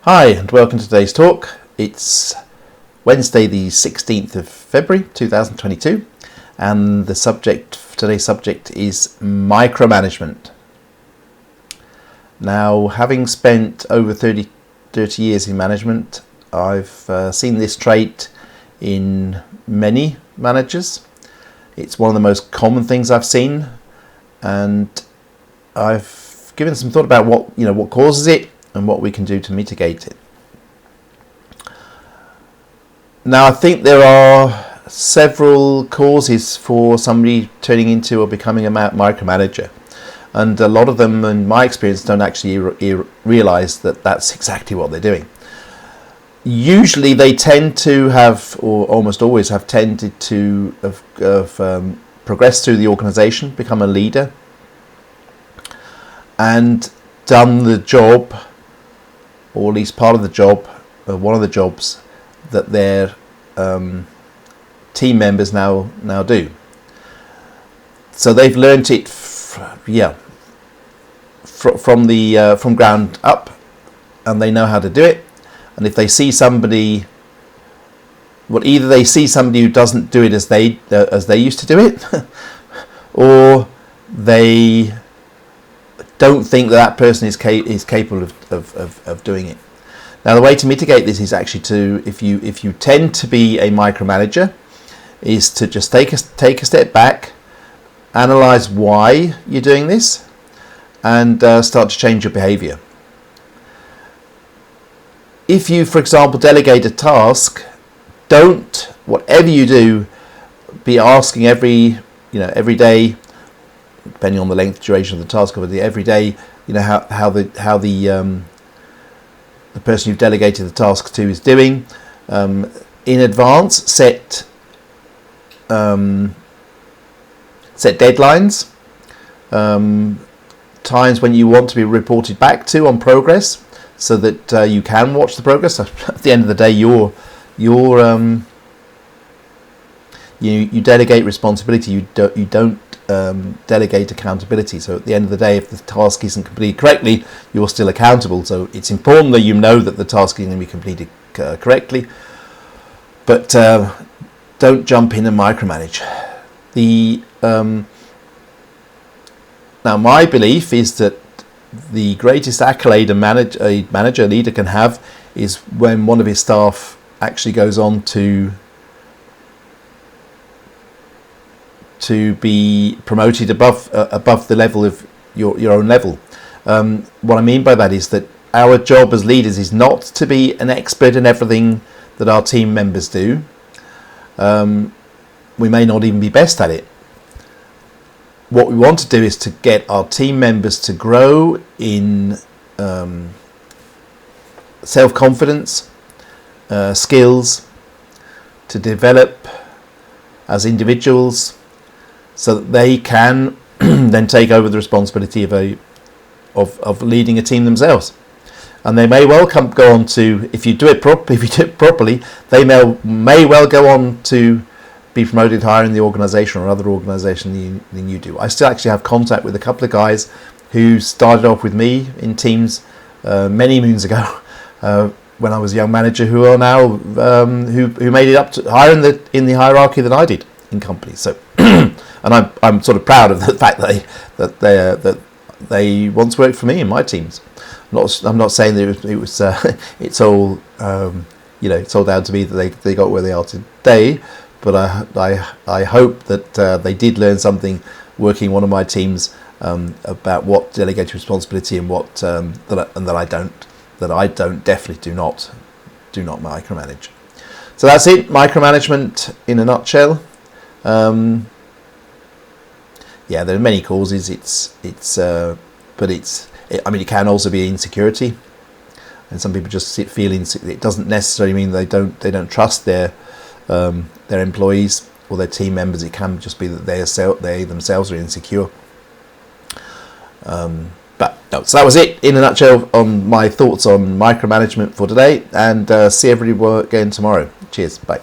Hi and welcome to today's talk. It's Wednesday the 16th of February 2022 and today's subject is micromanagement. Now, having spent over 30 years in management, I've seen this trait in many managers. It's one of the most common things I've seen, and I've given some thought about what causes it and what we can do to mitigate it. Now, I think there are several causes for somebody turning into or becoming a micromanager, and a lot of them, in my experience, don't actually realize that that's exactly what they're doing. Usually they tend to have, or almost always have tended to progress through the organization, become a leader, and done the job, or at least part of the job, one of the jobs that their team members now do. So they've learnt it, from ground up, and they know how to do it. And if they see somebody, either they see somebody who doesn't do it as they used to do it, or they don't think that person is capable of doing it. Now, the way to mitigate this is actually if you tend to be a micromanager, is to just take a step back, analyze why you're doing this, and start to change your behavior. If you, for example, delegate a task, whatever you do, be asking every day, depending on the length, duration of the task, over every day, how the person you've delegated the task to is doing. In advance, set deadlines, times when you want to be reported back to on progress, so that you can watch the progress. At the end of the day, you delegate responsibility. You don't delegate accountability. So at the end of the day, if the task isn't completed correctly, you're still accountable. So it's important that you know that the task is going to be completed correctly, but don't jump in and micromanage. Now, my belief is that the greatest accolade a leader can have is when one of his staff actually goes on to be promoted above the level of your own level. What I mean by that is that our job as leaders is not to be an expert in everything that our team members do. We may not even be best at it. What we want to do is to get our team members to grow in self-confidence, skills, to develop as individuals, so that they can then take over the responsibility of leading a team themselves. And they may well go on to, if you do it properly, they may well go on to be promoted higher in the organisation or other organisation than you do. I still actually have contact with a couple of guys who started off with me in teams many moons ago when I was a young manager, who are now who made it up to higher in the hierarchy than I did in companies. So, and I'm sort of proud of the fact that they once worked for me in my teams. I'm not saying that it was it's all it's all down to me that they got where they are today. But I hope that they did learn something working one of my teams about what delegated responsibility and what that I definitely do not micromanage. So that's it. Micromanagement in a nutshell. There are many causes. It can also be insecurity, and some people just feel insecure. It doesn't necessarily mean they don't trust their employees or their team members. It can just be that they themselves are insecure. So that was it in a nutshell on my thoughts on micromanagement for today, and see everybody again tomorrow. Cheers, bye.